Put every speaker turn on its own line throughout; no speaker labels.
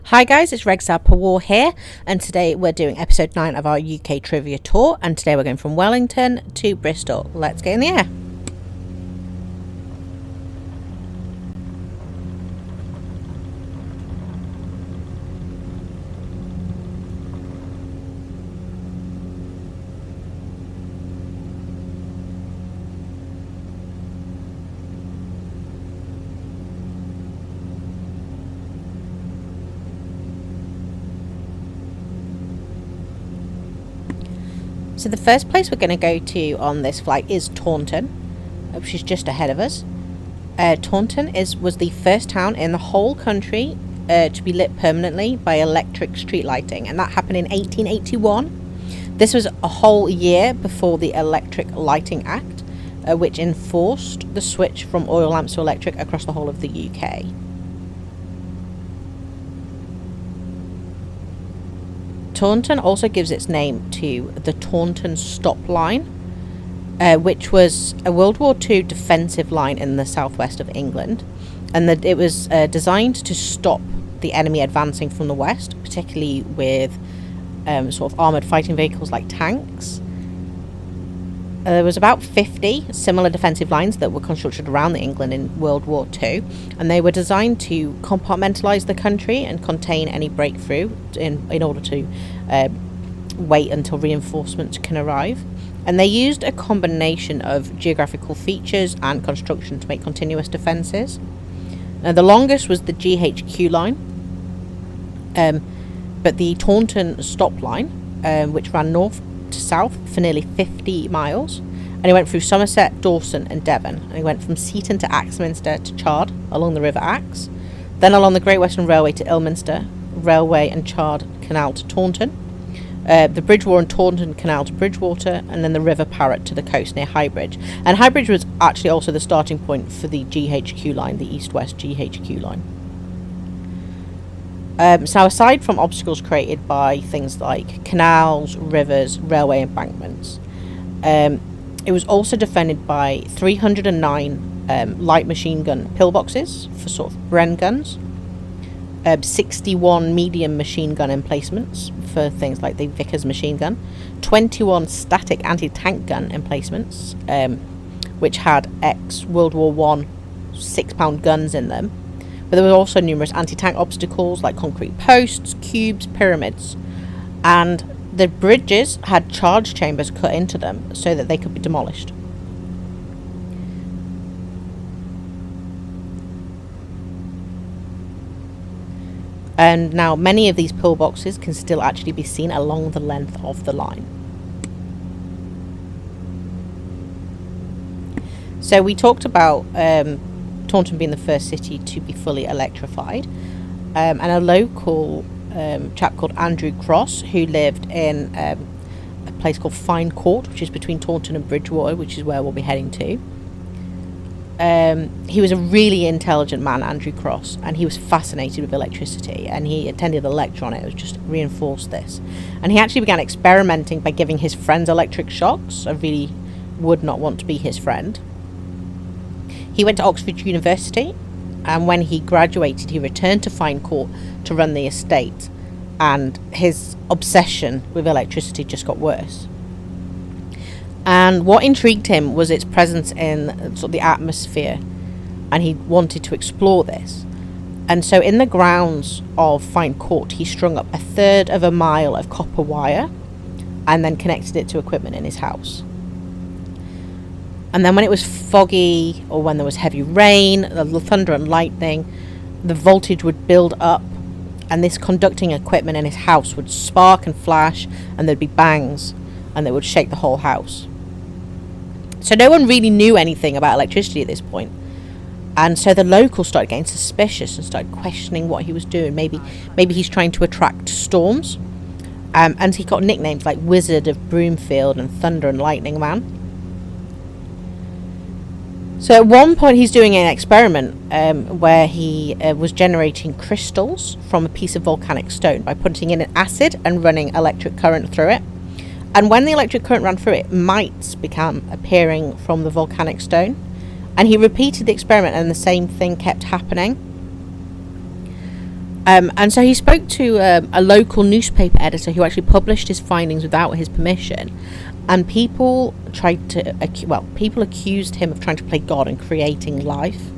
Hi guys, it's War here, and today we're doing episode 9 of our UK trivia tour, and today we're going from Wellington to Bristol. Let's get in the air. So the first place we're going to go to on this flight is Taunton, which is just ahead of us. Taunton was the first town in the whole country to be lit permanently by electric street lighting, and that happened in 1881. This was a whole year before the Electric Lighting Act, which enforced the switch from oil lamps to electric across the whole of the UK. Taunton also gives its name to the Taunton Stop Line, which was a World War II defensive line in the southwest of England, and that it was designed to stop the enemy advancing from the west, particularly with sort of armoured fighting vehicles like tanks. There was about 50 similar defensive lines that were constructed around England in World War II, and they were designed to compartmentalise the country and contain any breakthrough in order to wait until reinforcements can arrive. And they used a combination of geographical features and construction to make continuous defences. Now, the longest was the GHQ line, but the Taunton Stop Line, which ran north to south for nearly 50 miles, and it went through Somerset, Dawson and Devon, and it went from Seaton to Axminster to Chard along the River Axe, then along the Great Western Railway to Ilminster Railway and Chard Canal to Taunton, the Bridgewater and Taunton Canal to Bridgewater, and then the River Parrett to the coast near Highbridge. And Highbridge was actually also the starting point for the GHQ line, the east-west GHQ line. So aside from obstacles created by things like canals, rivers, railway embankments, it was also defended by 309 light machine gun pillboxes for sort of Bren guns, 61 medium machine gun emplacements for things like the Vickers machine gun, 21 static anti-tank gun emplacements, which had ex-World War I 6-pound guns in them. But there were also numerous anti-tank obstacles like concrete posts, cubes, pyramids, and the bridges had charge chambers cut into them so that they could be demolished. And now many of these pillboxes can still actually be seen along the length of the line. So we talked about Taunton being the first city to be fully electrified, and a local chap called Andrew Cross, who lived in a place called Fine Court, which is between Taunton and Bridgewater, which is where we'll be heading to. He was a really intelligent man, Andrew Cross, and he was fascinated with electricity, and he attended a lecture on it, which just reinforced this. And he actually began experimenting by giving his friends electric shocks. I really would not want to be his friend. He went to Oxford University, and when he graduated, he returned to Fine Court to run the estate, and his obsession with electricity just got worse. And what intrigued him was its presence in sort of the atmosphere, and he wanted to explore this. And so in the grounds of Fine Court, he strung up 1/3 of a mile of copper wire and then connected it to equipment in his house. And then when it was foggy or when there was heavy rain, the thunder and lightning, the voltage would build up, and this conducting equipment in his house would spark and flash, and there'd be bangs, and they would shake the whole house. So no one really knew anything about electricity at this point. And so the locals started getting suspicious and started questioning what he was doing. Maybe he's trying to attract storms. And he got nicknames like Wizard of Broomfield and Thunder and Lightning Man. So at one point he's doing an experiment where he was generating crystals from a piece of volcanic stone by putting in an acid and running electric current through it. And when the electric current ran through it, mites began appearing from the volcanic stone. And he repeated the experiment, and the same thing kept happening. And so he spoke to a local newspaper editor who actually published his findings without his permission. And people people accused him of trying to play God and creating life.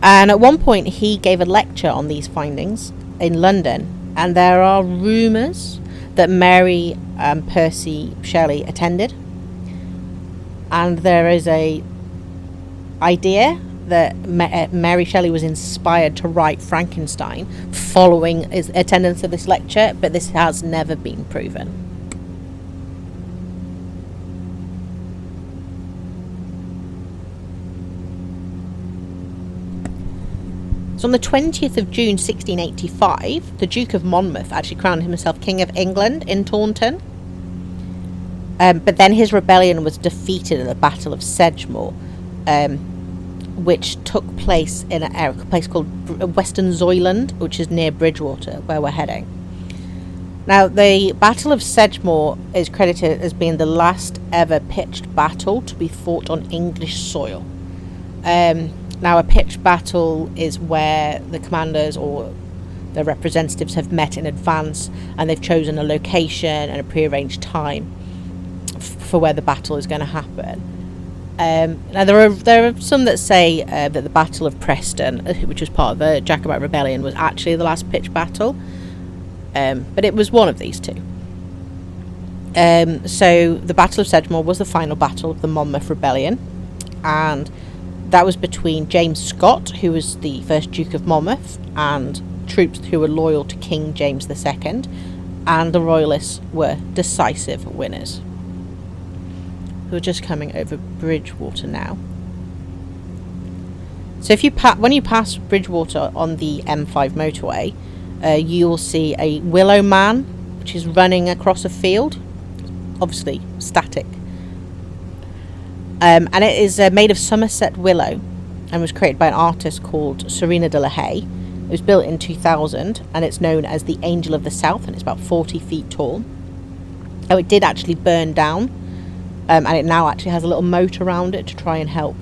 And at one point, he gave a lecture on these findings in London. And there are rumours that Mary and Percy Shelley attended. And there is a idea that Mary Shelley was inspired to write Frankenstein following his attendance of this lecture, but this has never been proven. So on the 20th of June 1685, the Duke of Monmouth actually crowned himself King of England in Taunton. But then his rebellion was defeated at the Battle of Sedgemoor, which took place in a place called Western Zoyland, which is near Bridgewater, where we're heading. Now, the Battle of Sedgemoor is credited as being the last ever pitched battle to be fought on English soil. Now, a pitched battle is where the commanders or the representatives have met in advance and they've chosen a location and a prearranged time for where the battle is going to happen. Now there are some that say that the Battle of Preston, which was part of the Jacobite Rebellion, was actually the last pitched battle, but it was one of these two. So the Battle of Sedgemoor was the final battle of the Monmouth Rebellion, and that was between James Scott, who was the first Duke of Monmouth, and troops who were loyal to King James II, and the Royalists were decisive winners. We're just coming over Bridgewater now. So if when you pass Bridgewater on the M5 motorway, you will see a willow man, which is running across a field, obviously static. And it is made of Somerset willow and was created by an artist called Serena de la Haye. It was built in 2000 and it's known as the Angel of the South, and it's about 40 feet tall. Oh, it did actually burn down. And it now actually has a little moat around it to try and help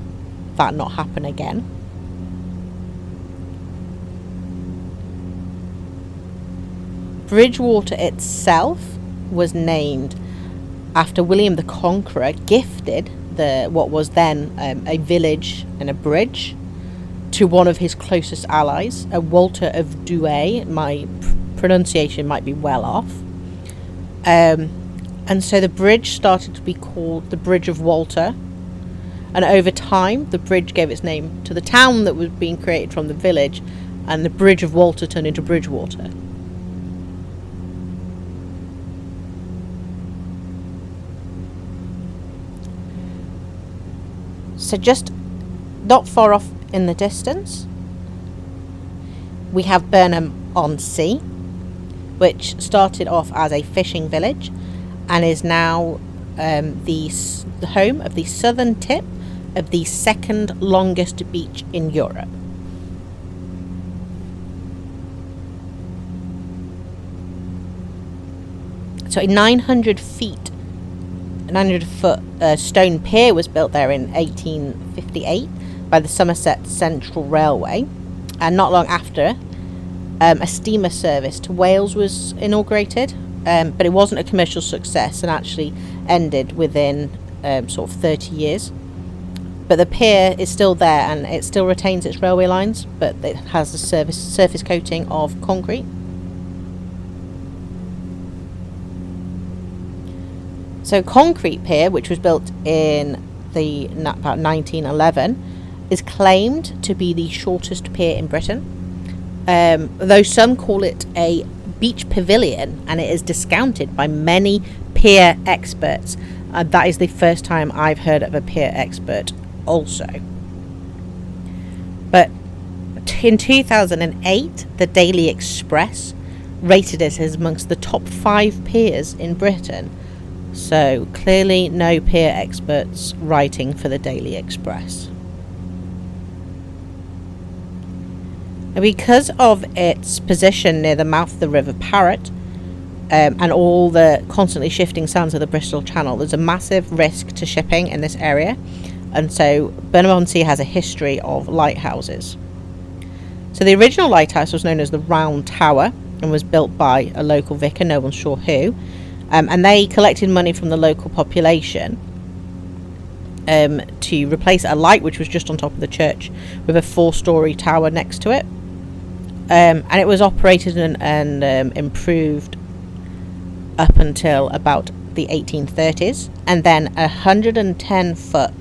that not happen again. Bridgewater itself was named after William the Conqueror gifted what was then a village and a bridge to one of his closest allies, a Walter of Douai. My pronunciation might be well off. And so the bridge started to be called the Bridge of Walter. And over time, the bridge gave its name to the town that was being created from the village. And the Bridge of Walter turned into Bridgewater. So just not far off in the distance, we have Burnham-on-Sea, which started off as a fishing village and is now the home of the southern tip of the second longest beach in Europe. So a 900 foot stone pier was built there in 1858 by the Somerset Central Railway, and not long after a steamer service to Wales was inaugurated, but it wasn't a commercial success and actually ended within sort of 30 years. But the pier is still there and it still retains its railway lines, but it has a surface coating of concrete. So Concrete Pier, which was built in about 1911, is claimed to be the shortest pier in Britain, though some call it a beach pavilion, and it is discounted by many pier experts. That is the first time I've heard of a pier expert also. But in 2008, the Daily Express rated it as amongst the top 5 piers in Britain. So clearly no pier experts writing for the Daily Express. And because of its position near the mouth of the River Parrett, and all the constantly shifting sands of the Bristol Channel, there's a massive risk to shipping in this area, and so Burnham-on-Sea has a history of lighthouses. So the original lighthouse was known as the Round Tower and was built by a local vicar, no one's sure who, and they collected money from the local population to replace a light which was just on top of the church with a 4-storey tower next to it, and it was operated and improved up until about the 1830s, and then a 110-foot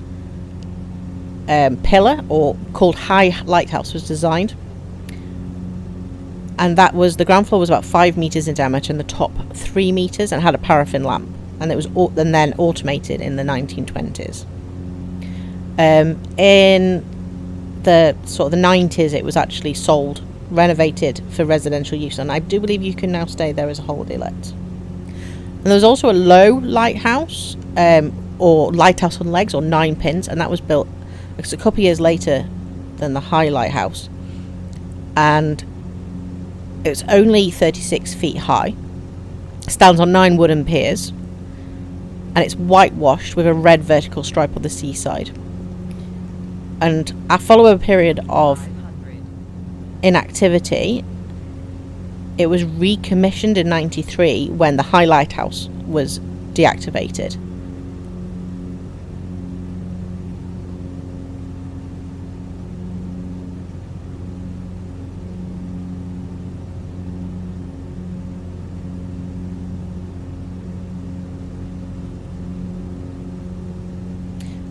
pillar, or called high lighthouse, was designed, and that was, the ground floor was about 5 meters in diameter and the top 3 meters, and had a paraffin lamp, and it was then automated in the 1920s. In the sort of the 90s, it was actually sold, renovated for residential use, and I do believe you can now stay there as a holiday let. And there was also a low lighthouse, or lighthouse on legs, or 9 pins, and that was built a couple of years later than the high lighthouse, and it's only 36 feet high, stands on 9 wooden piers, and it's whitewashed with a red vertical stripe on the seaside. And following a period of inactivity, it was recommissioned in 93 when the high lighthouse was deactivated.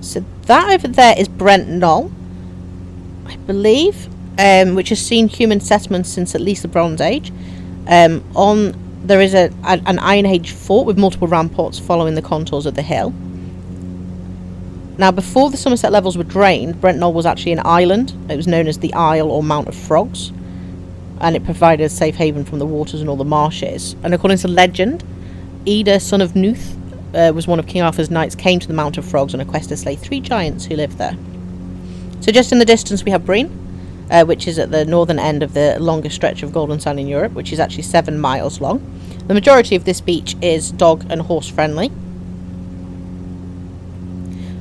So that over there is Brent Knoll, I believe, which has seen human settlements since at least the Bronze Age. There is an Iron Age fort with multiple ramparts following the contours of the hill. Now, before the Somerset levels were drained, Brent Knoll was actually an island. It was known as the Isle or Mount of Frogs, and it provided a safe haven from the waters and all the marshes. And according to legend, Ida, son of Nuth, was one of King Arthur's knights, came to the Mount of Frogs on a quest to slay 3 giants who lived there. So just in the distance we have Breen, which is at the northern end of the longest stretch of golden sand in Europe, which is actually 7 miles long. The majority of this beach is dog and horse friendly.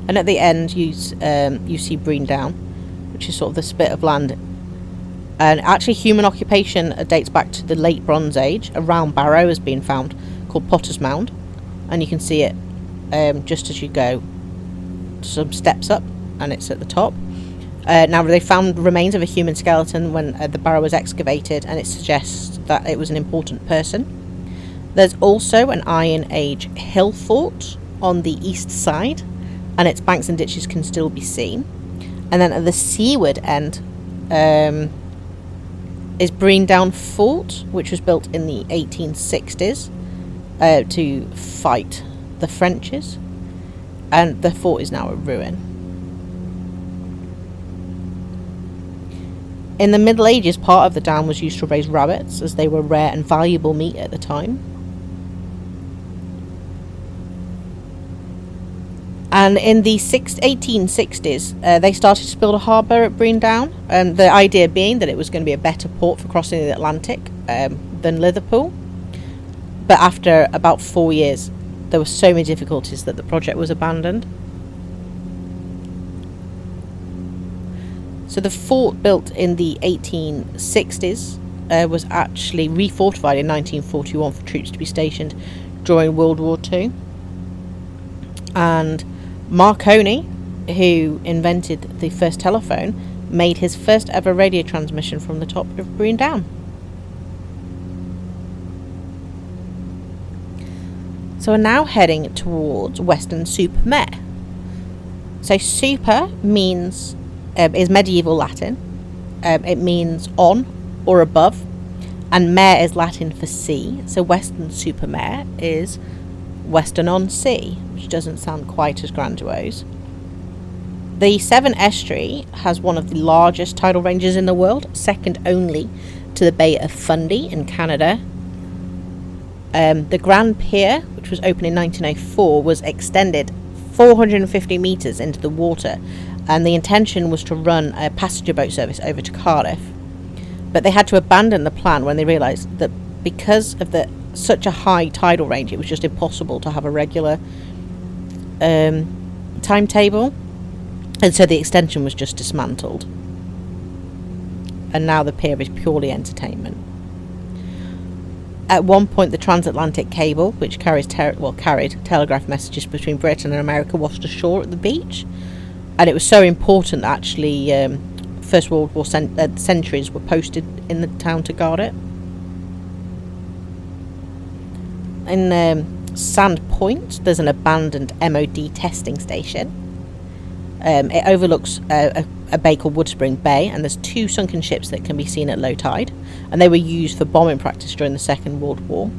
And at the end you see Breen Down, which is sort of the spit of land. And actually human occupation dates back to the late Bronze Age. A round barrow has been found called Potter's Mound, and you can see it just as you go some steps up, and it's at the top. Now they found remains of a human skeleton when the barrow was excavated, and it suggests that it was an important person. There's also an Iron Age hill fort on the east side, and its banks and ditches can still be seen. And then at the seaward end is Breen Down Fort, which was built in the 1860s to fight the Frenches, and the fort is now a ruin. In the Middle Ages, part of the dam was used to raise rabbits, as they were rare and valuable meat at the time. And in the 1860s, they started to build a harbour at Breen Down, and the idea being that it was going to be a better port for crossing the Atlantic than Liverpool. But after about 4 years, there were so many difficulties that the project was abandoned. So the fort, built in the 1860s, was actually refortified in 1941 for troops to be stationed during World War II. And Marconi, who invented the first telephone, made his first ever radio transmission from the top of Breen Down. So we're now heading towards Weston-super-Mare. So super means is medieval Latin. It means on or above, and mare is Latin for sea. So Weston-super-Mare is Weston-on-Sea, which doesn't sound quite as grandiose. The Severn Estuary has one of the largest tidal ranges in the world, second only to the Bay of Fundy in Canada. The Grand Pier, which was opened in 1904, was extended 450 metres into the water, and the intention was to run a passenger boat service over to Cardiff. But they had to abandon the plan when they realised that because of such a high tidal range, it was just impossible to have a regular timetable, and so the extension was just dismantled. and now the pier is purely entertainment. At one point, the transatlantic cable, which carried telegraph messages between Britain and America, washed ashore at the beach, and it was so important that actually First World War sentries were posted in the town to guard it. In Sand Point, there's an abandoned MOD testing station. It overlooks a bay called Woodspring Bay, and there's 2 sunken ships that can be seen at low tide, and they were used for bombing practice during the Second World War.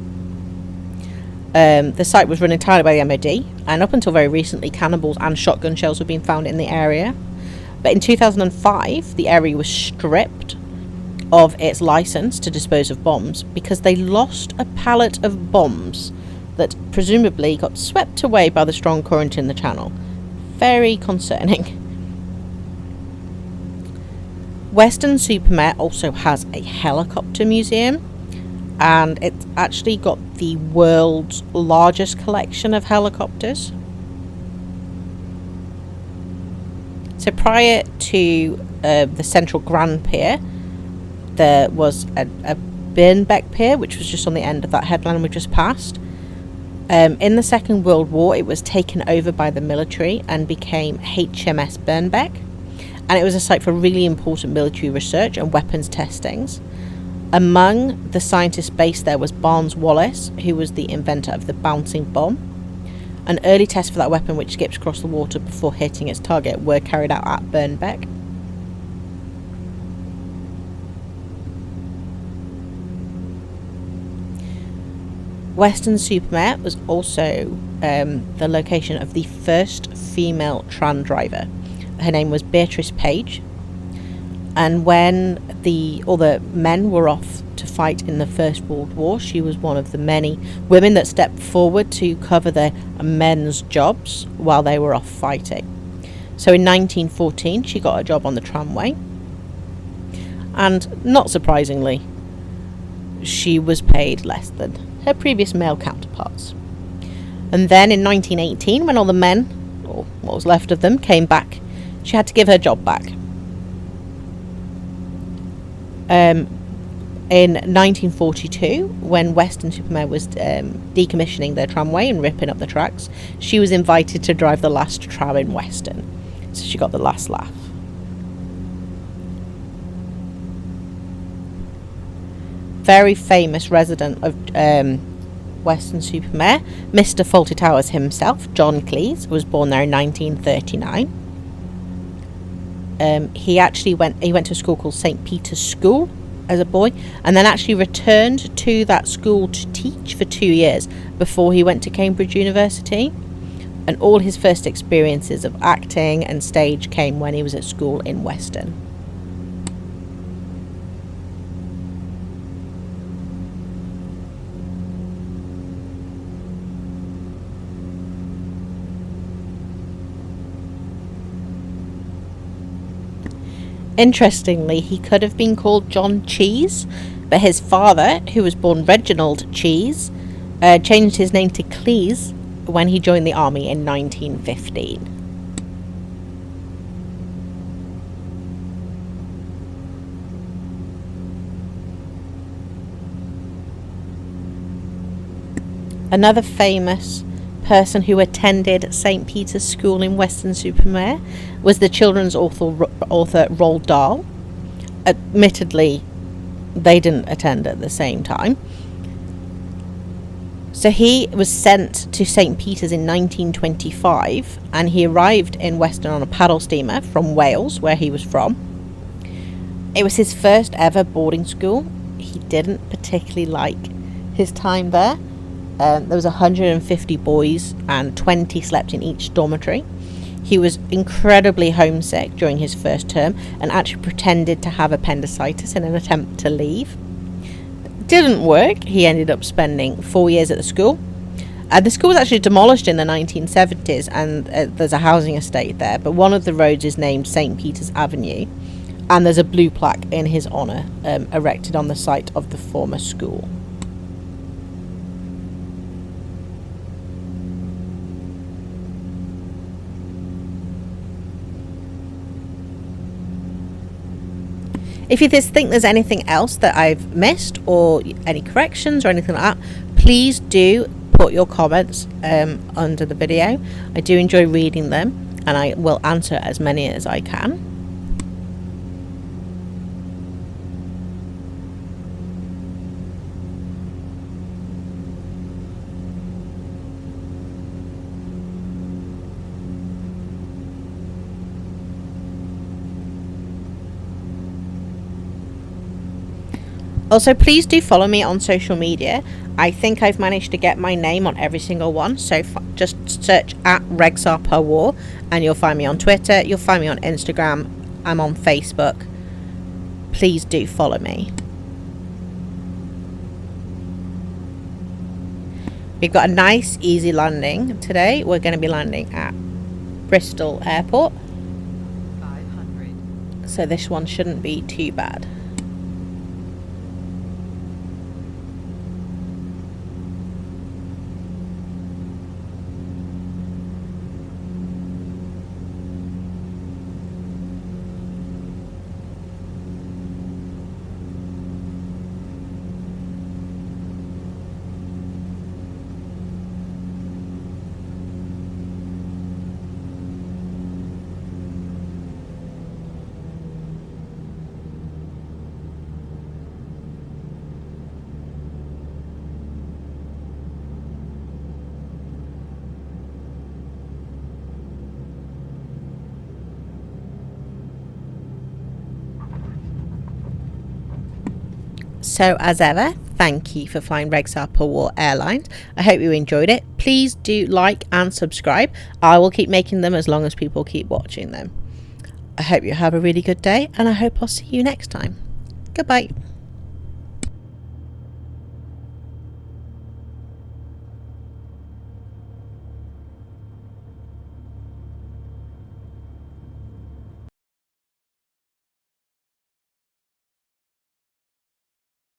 The site was run entirely by the MOD, and up until very recently, cannonballs and shotgun shells were being found in the area. But in 2005, the area was stripped of its license to dispose of bombs because they lost a pallet of bombs that presumably got swept away by the strong current in the channel. Very concerning. Weston-super-Mare also has a helicopter museum, and it's actually got the world's largest collection of helicopters. So prior to the Central Grand Pier, there was a Birnbeck Pier, which was just on the end of that headland we just passed. In the Second World War, it was taken over by the military and became HMS Birnbeck, and it was a site for really important military research and weapons testings. Among the scientists based there was Barnes Wallis, who was the inventor of the bouncing bomb. An early test for that weapon, which skips across the water before hitting its target, were carried out at Birnbeck. Weston-super-Mare was also the location of the first female tram driver. Her name was Beatrice Page, and when all the men were off to fight in the First World War, she was one of the many women that stepped forward to cover their men's jobs while they were off fighting. So in 1914, she got a job on the tramway, and not surprisingly, she was paid less than her previous male counterparts. And then in 1918, when all the men, or what was left of them, came back, she had to give her job back. In 1942, when Weston-super-Mare was decommissioning their tramway and ripping up the tracks, she was invited to drive the last tram in Weston. So she got the last laugh. Very famous resident of Weston-super-Mare, Mr. Fawlty Towers himself, John Cleese, was born there in 1939. He went to a school called St. Peter's School as a boy, and then actually returned to that school to teach for 2 years before he went to Cambridge University. And all his first experiences of acting and stage came when he was at school in Weston. Interestingly, he could have been called John Cheese, but his father, who was born Reginald Cheese, changed his name to Cleese when he joined the army in 1915. Another famous person who attended St. Peter's School in Weston-super-Mare was the children's author Roald Dahl. Admittedly, they didn't attend at the same time. So he was sent to St. Peter's in 1925, and he arrived in Weston on a paddle steamer from Wales, where he was from. It was his first ever boarding school. He didn't particularly like his time there. There was 150 boys and 20 slept in each dormitory. He was incredibly homesick during his first term and actually pretended to have appendicitis in an attempt to leave. Didn't work. He ended up spending 4 years at the school. The school was actually demolished in the 1970s, and there's a housing estate there, but one of the roads is named St. Peter's Avenue, and there's a blue plaque in his honour erected on the site of the former school. If you just think there's anything else that I've missed or any corrections or anything like that, please do put your comments under the video. I do enjoy reading them, and I will answer as many as I can. Also, please do follow me on social media. I think I've managed to get my name on every single one. So just search at Regsar Per War and you'll find me on Twitter. You'll find me on Instagram. I'm on Facebook. Please do follow me. We've got a nice, easy landing today. We're going to be landing at Bristol Airport. 500. So this one shouldn't be too bad. So as ever, thank you for flying Regsar Per War Airlines. I hope you enjoyed it. Please do like and subscribe. I will keep making them as long as people keep watching them. I hope you have a really good day, and I hope I'll see you next time. Goodbye.